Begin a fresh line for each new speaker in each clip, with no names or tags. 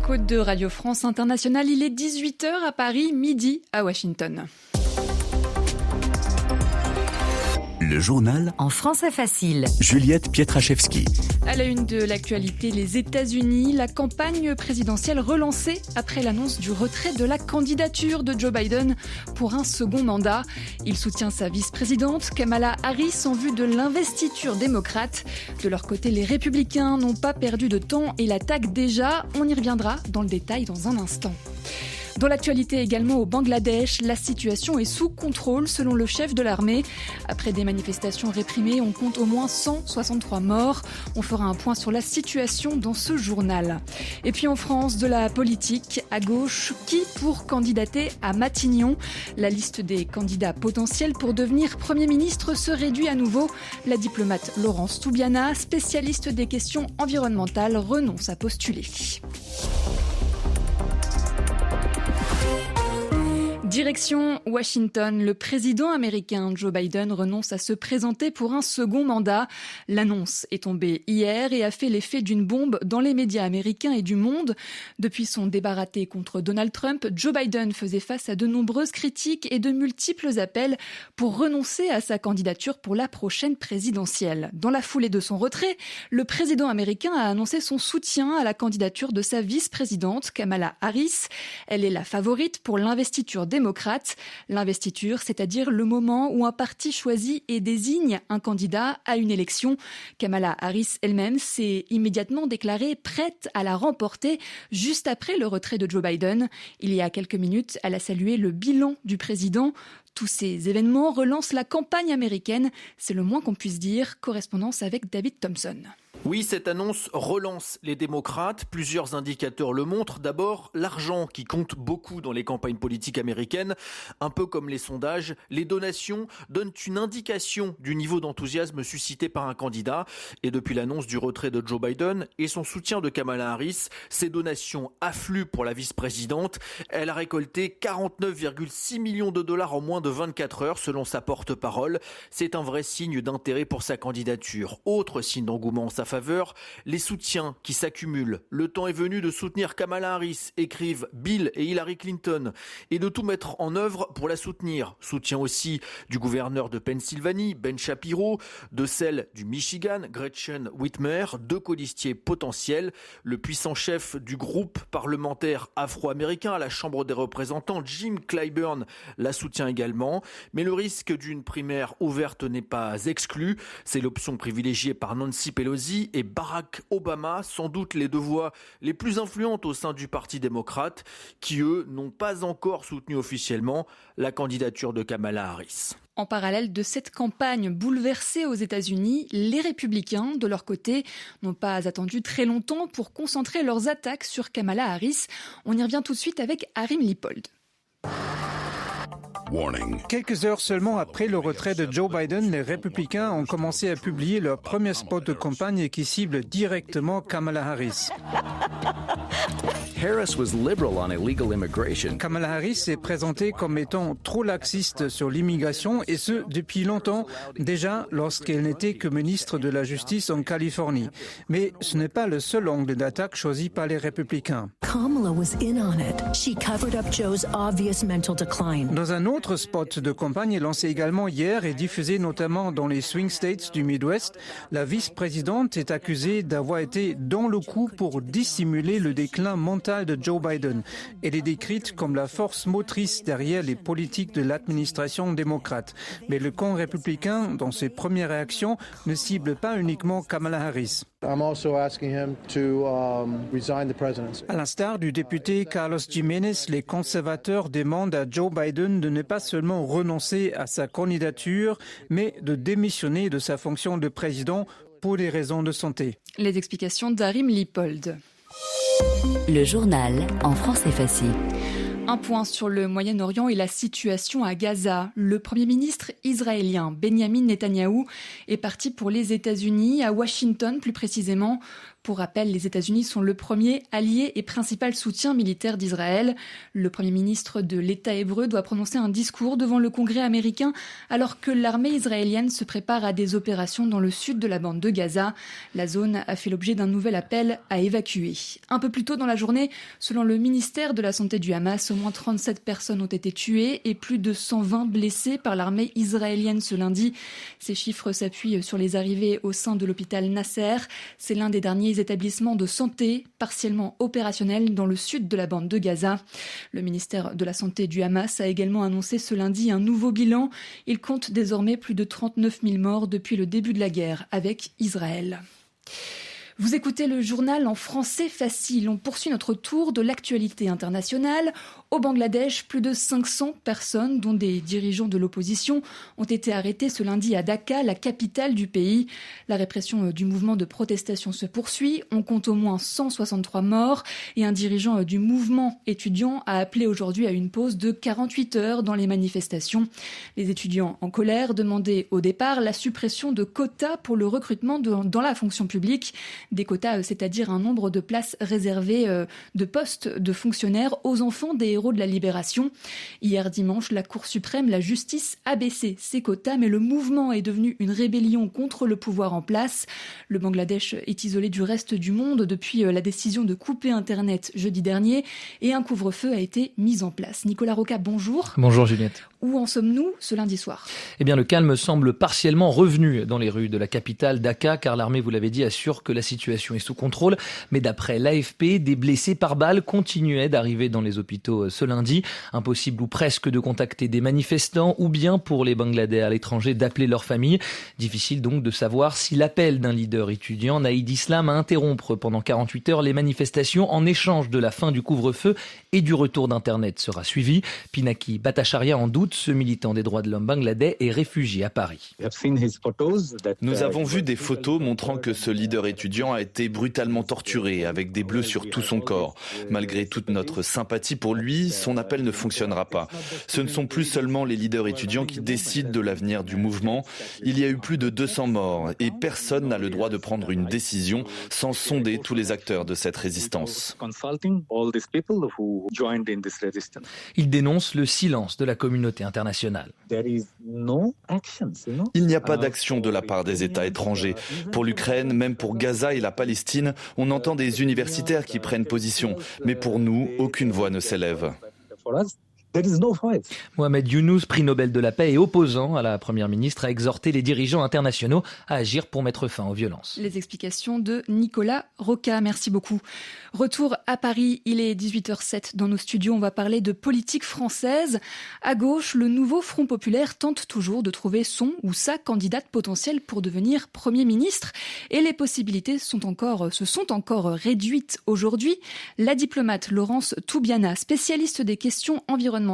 Écoute de Radio France Internationale, il est 18h à Paris, midi à Washington.
Le journal
en français facile.
Juliette Pietraszewski.
À la une de l'actualité, les États-Unis, la campagne présidentielle relancée après l'annonce du retrait de la candidature de Joe Biden pour un second mandat. Il soutient sa vice-présidente Kamala Harris en vue de l'investiture démocrate. De leur côté, les républicains n'ont pas perdu de temps et l'attaquent déjà. On y reviendra dans le détail dans un instant. Dans l'actualité également au Bangladesh, la situation est sous contrôle selon le chef de l'armée. Après des manifestations réprimées, on compte au moins 163 morts. On fera un point sur la situation dans ce journal. Et puis en France, de la politique à gauche, qui pour candidater à Matignon? La liste des candidats potentiels pour devenir Premier ministre se réduit à nouveau. La diplomate Laurence Toubiana, spécialiste des questions environnementales, renonce à postuler. Direction Washington, le président américain Joe Biden renonce à se présenter pour un second mandat. L'annonce est tombée hier et a fait l'effet d'une bombe dans les médias américains et du monde. Depuis son débat raté contre Donald Trump, Joe Biden faisait face à de nombreuses critiques et de multiples appels pour renoncer à sa candidature pour la prochaine présidentielle. Dans la foulée de son retrait, le président américain a annoncé son soutien à la candidature de sa vice-présidente Kamala Harris. Elle est la favorite pour l'investiture démocrate. L'investiture, c'est-à-dire le moment où un parti choisit et désigne un candidat à une élection. Kamala Harris elle-même s'est immédiatement déclarée prête à la remporter juste après le retrait de Joe Biden. Il y a quelques minutes, elle a salué le bilan du président. Tous ces événements relancent la campagne américaine. C'est le moins qu'on puisse dire. Correspondance avec David Thompson.
Oui, cette annonce relance les démocrates. Plusieurs indicateurs le montrent. D'abord, l'argent qui compte beaucoup dans les campagnes politiques américaines. Un peu comme les sondages, les donations donnent une indication du niveau d'enthousiasme suscité par un candidat. Et depuis l'annonce du retrait de Joe Biden et son soutien de Kamala Harris, ces donations affluent pour la vice-présidente. Elle a récolté 49,6 millions de dollars en moins de 24 heures, selon sa porte-parole. C'est un vrai signe d'intérêt pour sa candidature. Autre signe d'engouement en sa faveur, les soutiens qui s'accumulent. Le temps est venu de soutenir Kamala Harris, écrivent Bill et Hillary Clinton, et de tout mettre en œuvre pour la soutenir. Soutien aussi du gouverneur de Pennsylvanie, Ben Shapiro, de celle du Michigan, Gretchen Whitmer, deux colistiers potentiels. Le puissant chef du groupe parlementaire afro-américain à la Chambre des représentants, Jim Clyburn, la soutient également. Mais le risque d'une primaire ouverte n'est pas exclu. C'est l'option privilégiée par Nancy Pelosi et Barack Obama, sans doute les deux voix les plus influentes au sein du Parti démocrate, qui eux n'ont pas encore soutenu officiellement la candidature de Kamala Harris.
En parallèle de cette campagne bouleversée aux États-Unis, les républicains, de leur côté, n'ont pas attendu très longtemps pour concentrer leurs attaques sur Kamala Harris. On y revient tout de suite avec Harim Lipold.
Quelques heures seulement après le retrait de Joe Biden, les républicains ont commencé à publier leur premier spot de campagne qui cible directement Kamala Harris. Kamala Harris est présentée comme étant trop laxiste sur l'immigration et ce, depuis longtemps, déjà lorsqu'elle n'était que ministre de la Justice en Californie. Mais ce n'est pas le seul angle d'attaque choisi par les républicains. Dans un autre spot de campagne lancé également hier et diffusé notamment dans les swing states du Midwest, la vice-présidente est accusée d'avoir été dans le coup pour dissimuler le déclin mental de Joe Biden. Elle est décrite comme la force motrice derrière les politiques de l'administration démocrate. Mais le camp républicain, dans ses premières réactions, ne cible pas uniquement Kamala Harris. À l'instar du député Carlos Giménez, les conservateurs demandent à Joe Biden de ne pas seulement renoncer à sa candidature, mais de démissionner de sa fonction de président pour des raisons de santé.
Les explications d'Harim Lipold.
Le journal en français facile.
Un point sur le Moyen-Orient et la situation à Gaza. Le Premier ministre israélien Benyamin Netanyahou est parti pour les États-Unis, à Washington plus précisément, Pour rappel, les États-Unis sont le premier allié et principal soutien militaire d'Israël. Le Premier ministre de l'État hébreu doit prononcer un discours devant le Congrès américain alors que l'armée israélienne se prépare à des opérations dans le sud de la bande de Gaza. La zone a fait l'objet d'un nouvel appel à évacuer. Un peu plus tôt dans la journée, selon le ministère de la Santé du Hamas, au moins 37 personnes ont été tuées et plus de 120 blessées par l'armée israélienne ce lundi. Ces chiffres s'appuient sur les arrivées au sein de l'hôpital Nasser. C'est l'un des derniers établissements de santé partiellement opérationnels dans le sud de la bande de Gaza. Le ministère de la Santé du Hamas a également annoncé ce lundi un nouveau bilan. Il compte désormais plus de 39 000 morts depuis le début de la guerre avec Israël. Vous écoutez le journal en français facile. On poursuit notre tour de l'actualité internationale. Au Bangladesh, plus de 500 personnes, dont des dirigeants de l'opposition, ont été arrêtées ce lundi à Dhaka, la capitale du pays. La répression du mouvement de protestation se poursuit. On compte au moins 163 morts et un dirigeant du mouvement étudiant a appelé aujourd'hui à une pause de 48 heures dans les manifestations. Les étudiants en colère demandaient au départ la suppression de quotas pour le recrutement dans la fonction publique. Des quotas, c'est-à-dire un nombre de places réservées de postes de fonctionnaires aux enfants des héros de la libération. Hier dimanche, la Cour suprême, la justice a baissé ces quotas, mais le mouvement est devenu une rébellion contre le pouvoir en place. Le Bangladesh est isolé du reste du monde depuis la décision de couper Internet jeudi dernier et un couvre-feu a été mis en place. Nicolas Roca, bonjour.
Bonjour Juliette.
Où en sommes-nous ce lundi soir ?
Eh bien, le calme semble partiellement revenu dans les rues de la capitale Dhaka, car l'armée, vous l'avez dit, assure que la situation est sous contrôle. Mais d'après l'AFP, des blessés par balle continuaient d'arriver dans les hôpitaux ce lundi. Impossible ou presque de contacter des manifestants ou bien pour les Bangladais à l'étranger d'appeler leur famille. Difficile donc de savoir si l'appel d'un leader étudiant, Naïd Islam, à interrompre pendant 48 heures les manifestations en échange de la fin du couvre-feu et du retour d'Internet sera suivi. Pinaki Bhattacharya en doute. Ce militant des droits de l'homme bangladais est réfugié à Paris.
Nous avons vu des photos montrant que ce leader étudiant a été brutalement torturé avec des bleus sur tout son corps. Malgré toute notre sympathie pour lui, son appel ne fonctionnera pas. Ce ne sont plus seulement les leaders étudiants qui décident de l'avenir du mouvement. Il y a eu plus de 200 morts et personne n'a le droit de prendre une décision sans sonder tous les acteurs de cette résistance.
Il dénonce le silence de la communauté internationale.
Il n'y a pas d'action de la part des États étrangers. Pour l'Ukraine, même pour Gaza et la Palestine, on entend des universitaires qui prennent position. Mais pour nous, aucune voix ne s'élève.
Mohamed Younous, prix Nobel de la paix et opposant à la première ministre, a exhorté les dirigeants internationaux à agir pour mettre fin aux violences.
Les explications de Nicolas Roca, merci beaucoup. Retour à Paris, il est 18h07 dans nos studios, on va parler de politique française. À gauche, le nouveau Front populaire tente toujours de trouver son ou sa candidate potentielle pour devenir Premier ministre et les possibilités se sont encore réduites aujourd'hui. La diplomate Laurence Toubiana, spécialiste des questions environnementales,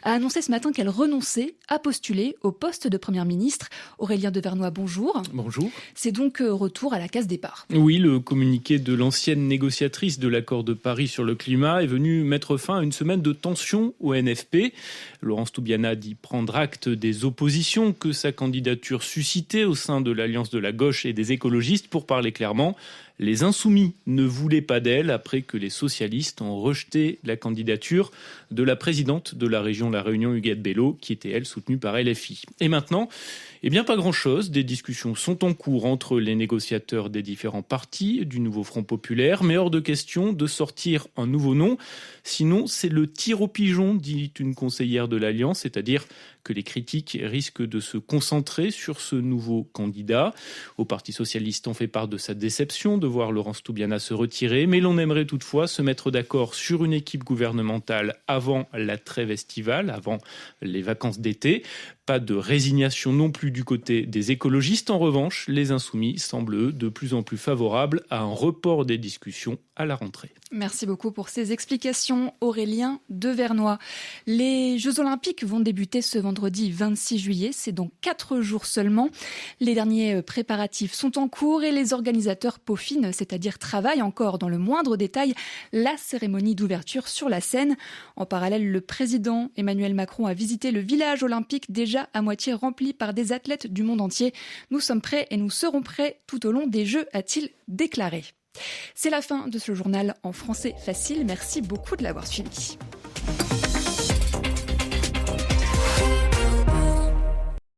a annoncé ce matin qu'elle renonçait à postuler au poste de Première ministre. Aurélien Devernois, bonjour.
Bonjour.
C'est donc retour à la case départ.
Oui, le communiqué de l'ancienne négociatrice de l'accord de Paris sur le climat est venu mettre fin à une semaine de tension au NFP. Laurence Toubiana dit prendre acte des oppositions que sa candidature suscitait au sein de l'Alliance de la gauche et des écologistes. Pour parler clairement, les Insoumis ne voulaient pas d'elle après que les socialistes ont rejeté la candidature de la présidente de la région La Réunion, Huguette Bello, qui était, elle, soutenue par LFI. Et maintenant, eh bien, pas grand-chose. Des discussions sont en cours entre les négociateurs des différents partis du nouveau Front populaire, mais hors de question de sortir un nouveau nom. Sinon, c'est le tir au pigeon, dit une conseillère de l'Alliance, c'est-à-dire que les critiques risquent de se concentrer sur ce nouveau candidat. Au Parti socialiste, on fait part de sa déception de voir Laurence Toubiana se retirer, mais l'on aimerait toutefois se mettre d'accord sur une équipe gouvernementale avant la trêve estivale, avant les vacances d'été. Pas de résignation non plus du côté des écologistes. En revanche, les Insoumis semblent, eux, de plus en plus favorables à un report des discussions à la rentrée.
Merci beaucoup pour ces explications, Aurélien Devernois. Les Jeux Olympiques vont débuter ce vendredi 26 juillet, c'est dans 4 jours seulement. Les derniers préparatifs sont en cours et les organisateurs peaufinent, c'est-à-dire travaillent encore dans le moindre détail, la cérémonie d'ouverture sur la scène. En parallèle, le président Emmanuel Macron a visité le village olympique déjà à moitié rempli par des athlètes du monde entier. Nous sommes prêts et nous serons prêts tout au long des Jeux, a-t-il déclaré. C'est la fin de ce journal en français facile. Merci beaucoup de l'avoir suivi.